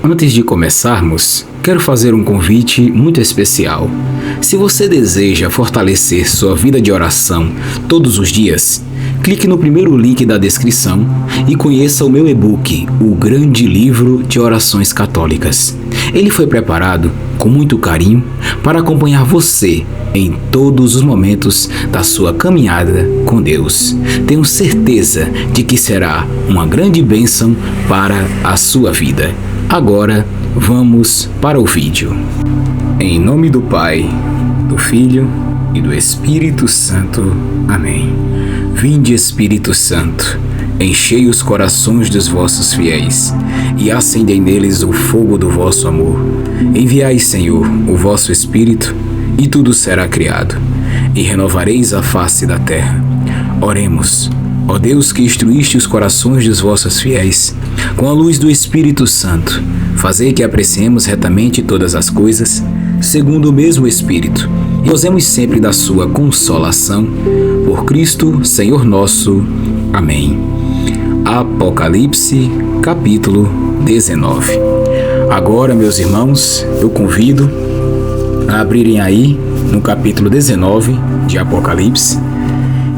Antes de começarmos, quero fazer um convite muito especial. Se você deseja fortalecer sua vida de oração todos os dias, clique no primeiro link da descrição e conheça o meu e-book, O Grande Livro de Orações Católicas. Ele foi preparado com muito carinho para acompanhar você em todos os momentos da sua caminhada com Deus. Tenho certeza de que será uma grande bênção para a sua vida. Agora, vamos para o vídeo. Em nome do Pai, do Filho e do Espírito Santo. Amém. Vinde, Espírito Santo, enchei os corações dos vossos fiéis e acendei neles o fogo do vosso amor. Enviai, Senhor, o vosso Espírito, e tudo será criado, e renovareis a face da terra. Oremos. Ó Deus, que instruíste os corações dos vossos fiéis com a luz do Espírito Santo, fazei que apreciemos retamente todas as coisas, segundo o mesmo Espírito, e gozemos sempre da sua consolação. Por Cristo, Senhor nosso. Amém. Apocalipse, capítulo 19. Agora, meus irmãos, eu convido a abrirem aí no capítulo 19 de Apocalipse.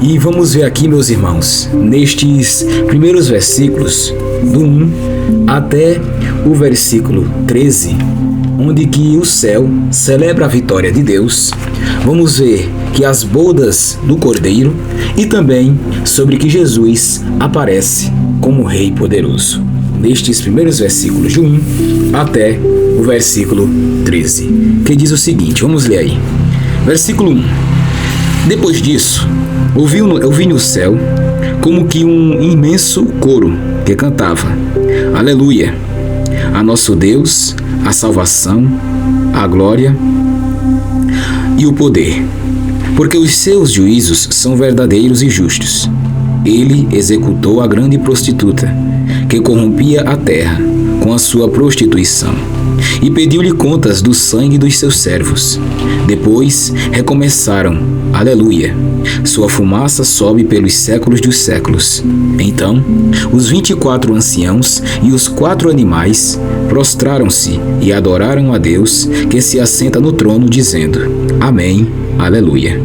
E vamos ver aqui, meus irmãos, nestes primeiros versículos, do 1 até o versículo 13, onde que o céu celebra a vitória de Deus. Vamos ver que as bodas do Cordeiro e também sobre que Jesus aparece como Rei poderoso. Nestes primeiros versículos, de 1 até o versículo 13, que diz o seguinte, vamos ler aí. Versículo 1. Depois disso, ouvi no céu como que um imenso coro que cantava: Aleluia! A nosso Deus, a salvação, a glória e o poder, porque os seus juízos são verdadeiros e justos. Ele executou a grande prostituta, que corrompia a terra com a sua prostituição, e pediu-lhe contas do sangue dos seus servos. Depois recomeçaram: Aleluia! Sua fumaça sobe pelos séculos dos séculos. Então, os 24 anciãos e os 4 animais prostraram-se e adoraram a Deus, que se assenta no trono, dizendo: Amém, Aleluia!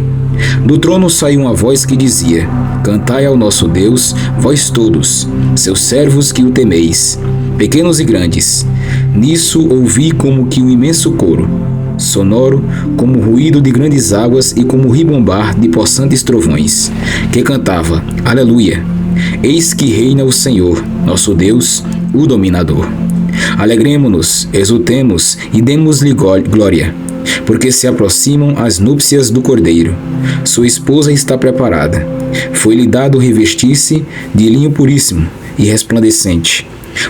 Do trono saiu uma voz que dizia: Cantai ao nosso Deus, vós todos, seus servos que o temeis, pequenos e grandes. Nisso ouvi como que um imenso coro, sonoro como o ruído de grandes águas e como o ribombar de possantes trovões, que cantava: Aleluia! Eis que reina o Senhor, nosso Deus, o dominador. Alegremo-nos, exultemos e demos-lhe glória, porque se aproximam as núpcias do Cordeiro. Sua esposa está preparada. Foi-lhe dado revestir-se de linho puríssimo e resplandecente,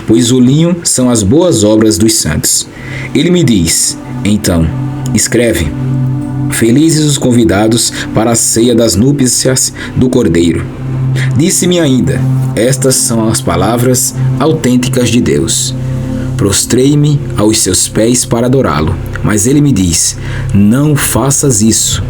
pois o linho são as boas obras dos santos. Ele me diz, então, escreve: Felizes os convidados para a ceia das núpcias do Cordeiro. Disse-me ainda: Estas são as palavras autênticas de Deus. Prostrei-me aos seus pés para adorá-lo, mas ele me diz: Não faças isso.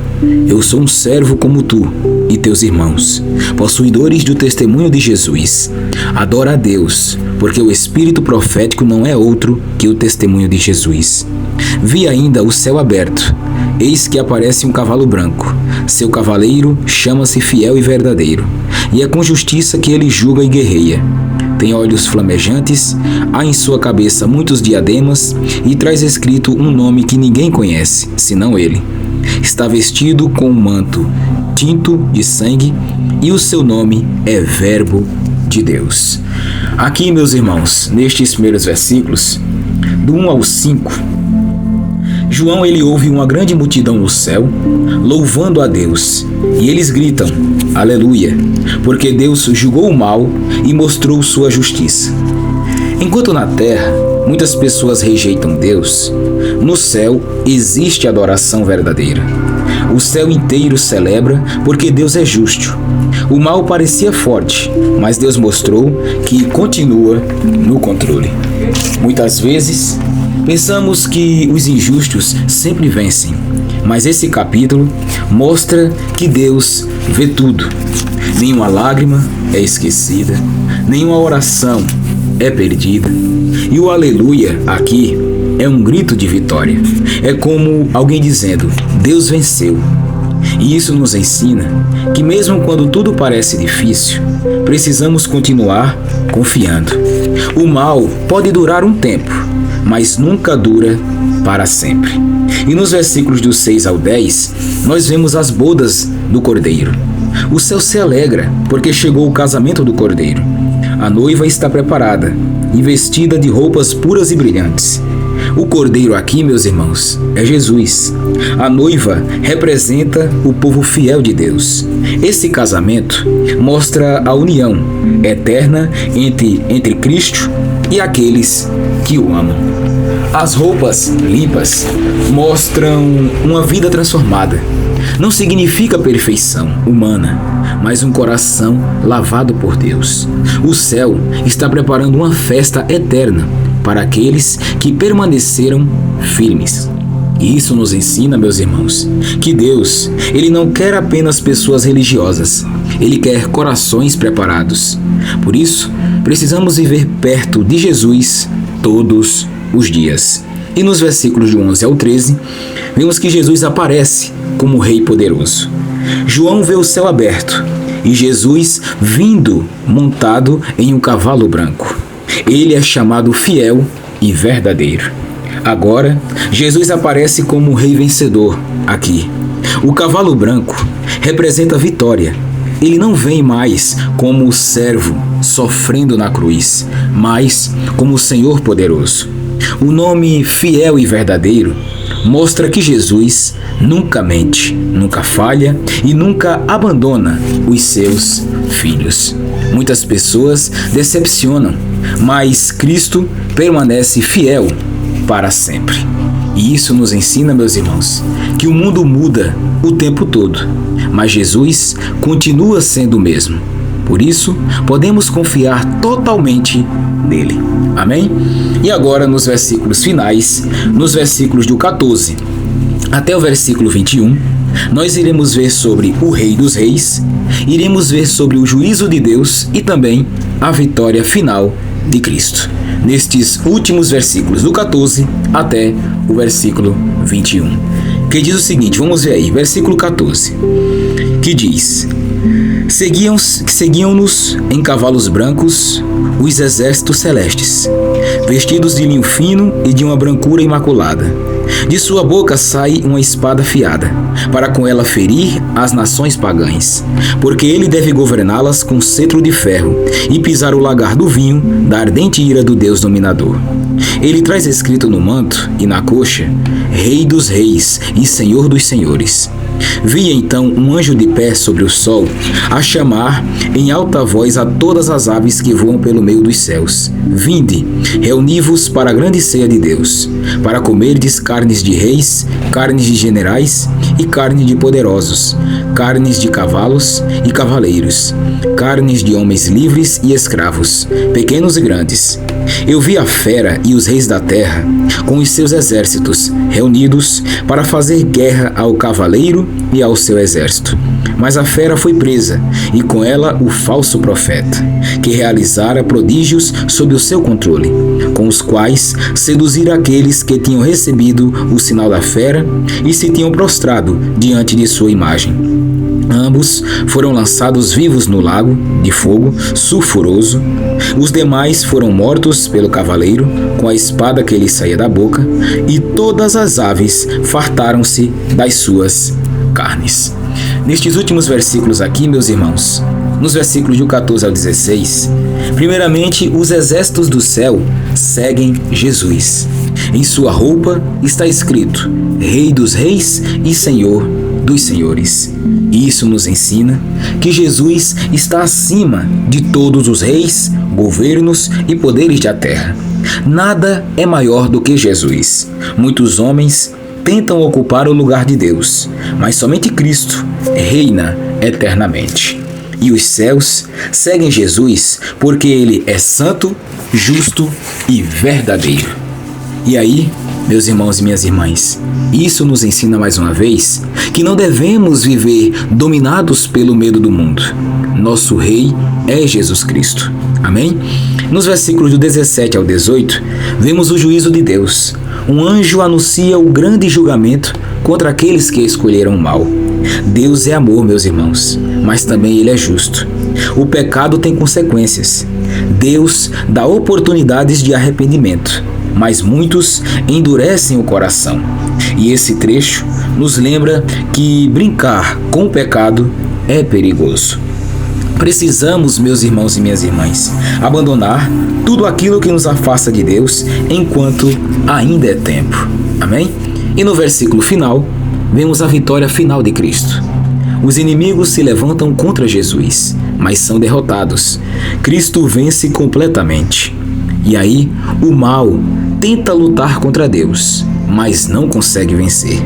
Eu sou um servo como tu e teus irmãos, possuidores do testemunho de Jesus. Adora a Deus, porque o espírito profético não é outro que o testemunho de Jesus. Vi ainda o céu aberto. Eis que aparece um cavalo branco. Seu cavaleiro chama-se Fiel e Verdadeiro, e é com justiça que ele julga e guerreia. Tem olhos flamejantes, há em sua cabeça muitos diademas e traz escrito um nome que ninguém conhece, senão ele. Está vestido com um manto tinto de sangue e o seu nome é Verbo de Deus. Aqui, meus irmãos, nestes primeiros versículos, do 1 ao 5, João ele ouve uma grande multidão no céu, louvando a Deus, e eles gritam: Aleluia, porque Deus julgou o mal e mostrou sua justiça. Enquanto na terra muitas pessoas rejeitam Deus, no céu existe adoração verdadeira. O céu inteiro celebra porque Deus é justo. O mal parecia forte, mas Deus mostrou que continua no controle. Muitas vezes pensamos que os injustos sempre vencem, mas esse capítulo mostra que Deus vê tudo. Nenhuma lágrima é esquecida, nenhuma oração é perdida. E o aleluia aqui é um grito de vitória. É como alguém dizendo: Deus venceu. E isso nos ensina que mesmo quando tudo parece difícil, precisamos continuar confiando. O mal pode durar um tempo, mas nunca dura para sempre. E nos versículos do 6 ao 10, nós vemos as bodas do Cordeiro. O céu se alegra porque chegou o casamento do Cordeiro. A noiva está preparada e vestida de roupas puras e brilhantes. O Cordeiro aqui, meus irmãos, é Jesus. A noiva representa o povo fiel de Deus. Esse casamento mostra a união eterna entre Cristo e aqueles que o amam. As roupas limpas mostram uma vida transformada. Não significa perfeição humana, mas um coração lavado por Deus. O céu está preparando uma festa eterna para aqueles que permaneceram firmes. E isso nos ensina, meus irmãos, que Deus, Ele não quer apenas pessoas religiosas, Ele quer corações preparados. Por isso, precisamos viver perto de Jesus todos os dias. E nos versículos de 11 ao 13, vemos que Jesus aparece como Rei poderoso. João vê o céu aberto e Jesus vindo montado em um cavalo branco. Ele é chamado fiel e verdadeiro. Agora, Jesus aparece como Rei vencedor aqui. O cavalo branco representa a vitória. Ele não vem mais como o servo sofrendo na cruz, mas como o Senhor poderoso. O nome fiel e verdadeiro mostra que Jesus nunca mente, nunca falha e nunca abandona os seus filhos. Muitas pessoas decepcionam, mas Cristo permanece fiel para sempre. E isso nos ensina, meus irmãos, que o mundo muda o tempo todo, mas Jesus continua sendo o mesmo. Por isso, podemos confiar totalmente nele. Amém? E agora, nos versículos finais, nos versículos do 14 até o versículo 21, nós iremos ver sobre o Rei dos Reis, iremos ver sobre o juízo de Deus e também a vitória final de Cristo. Nestes últimos versículos, do 14 até o versículo 21, que diz o seguinte, vamos ver aí, versículo 14, que diz: Seguiam-nos em cavalos brancos os exércitos celestes, vestidos de linho fino e de uma brancura imaculada. De sua boca sai uma espada afiada, para com ela ferir as nações pagãs, porque ele deve governá-las com cetro de ferro e pisar o lagar do vinho da ardente ira do Deus dominador. Ele traz escrito no manto e na coxa: Rei dos Reis e Senhor dos Senhores. Vi então um anjo de pé sobre o sol, a chamar em alta voz a todas as aves que voam pelo meio dos céus: Vinde, reuni-vos para a grande ceia de Deus, para comerdes carnes de reis, carnes de generais e carne de poderosos, carnes de cavalos e cavaleiros, carnes de homens livres e escravos, pequenos e grandes. Eu vi a fera e os reis da terra, com os seus exércitos, reunidos para fazer guerra ao cavaleiro e ao seu exército. Mas a fera foi presa, e com ela o falso profeta, que realizara prodígios sob o seu controle, com os quais seduzira aqueles que tinham recebido o sinal da fera e se tinham prostrado diante de sua imagem. Ambos foram lançados vivos no lago de fogo sulfuroso. Os demais foram mortos pelo cavaleiro com a espada que lhe saía da boca, e todas as aves fartaram-se das suas carnes. Nestes últimos versículos aqui, meus irmãos, nos versículos do 14 ao 16, primeiramente, os exércitos do céu seguem Jesus. Em sua roupa está escrito: Rei dos Reis e Senhor dos Senhores. E isso nos ensina que Jesus está acima de todos os reis, governos e poderes da terra. Nada é maior do que Jesus. Muitos homens tentam ocupar o lugar de Deus, mas somente Cristo reina eternamente. E os céus seguem Jesus porque Ele é santo, justo e verdadeiro. E aí, meus irmãos e minhas irmãs, isso nos ensina mais uma vez que não devemos viver dominados pelo medo do mundo. Nosso Rei é Jesus Cristo. Amém? Nos versículos do 17 ao 18, vemos o juízo de Deus. Um anjo anuncia o grande julgamento contra aqueles que escolheram o mal. Deus é amor, meus irmãos, mas também Ele é justo. O pecado tem consequências. Deus dá oportunidades de arrependimento, mas muitos endurecem o coração. E esse trecho nos lembra que brincar com o pecado é perigoso. Precisamos, meus irmãos e minhas irmãs, abandonar tudo aquilo que nos afasta de Deus enquanto ainda é tempo. Amém? E no versículo final, vemos a vitória final de Cristo. Os inimigos se levantam contra Jesus, mas são derrotados. Cristo vence completamente. E aí, o mal tenta lutar contra Deus, mas não consegue vencer.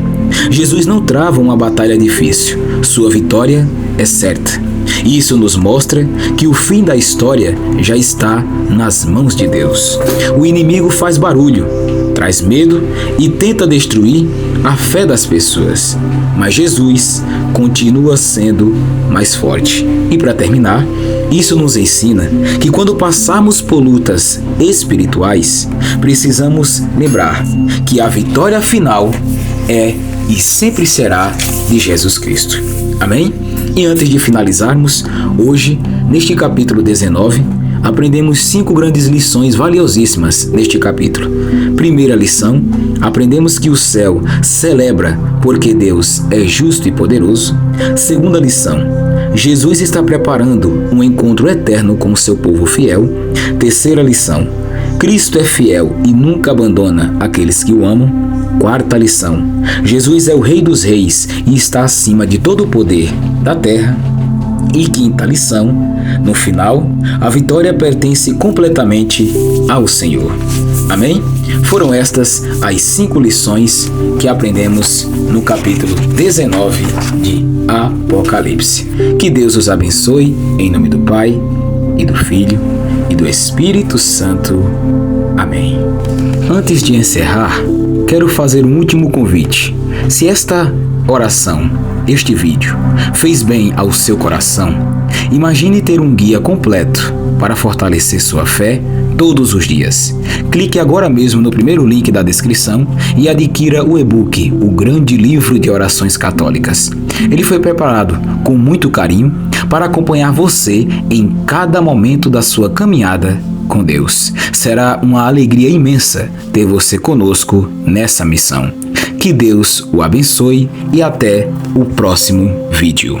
Jesus não trava uma batalha difícil. Sua vitória é certa. Isso nos mostra que o fim da história já está nas mãos de Deus. O inimigo faz barulho, traz medo e tenta destruir a fé das pessoas. Mas Jesus continua sendo mais forte. E para terminar, isso nos ensina que quando passarmos por lutas espirituais, precisamos lembrar que a vitória final é e sempre será de Jesus Cristo. Amém? E antes de finalizarmos, hoje, neste capítulo 19, aprendemos 5 grandes lições valiosíssimas neste capítulo. Primeira lição, aprendemos que o céu celebra porque Deus é justo e poderoso. Segunda lição, Jesus está preparando um encontro eterno com o seu povo fiel. Terceira lição, Cristo é fiel e nunca abandona aqueles que o amam. Quarta lição, Jesus é o Rei dos Reis e está acima de todo o poder da terra. E quinta lição, no final, a vitória pertence completamente ao Senhor. Amém? Foram estas as 5 lições que aprendemos no capítulo 19 de Apocalipse. Que Deus os abençoe, em nome do Pai, e do Filho, e do Espírito Santo. Amém. Antes de encerrar, quero fazer um último convite. Se esta oração, este vídeo, fez bem ao seu coração, imagine ter um guia completo para fortalecer sua fé todos os dias. Clique agora mesmo no primeiro link da descrição e adquira o e-book, O Grande Livro de Orações Católicas. Ele foi preparado com muito carinho para acompanhar você em cada momento da sua caminhada com Deus. Será uma alegria imensa ter você conosco nessa missão. Que Deus o abençoe e até o próximo vídeo.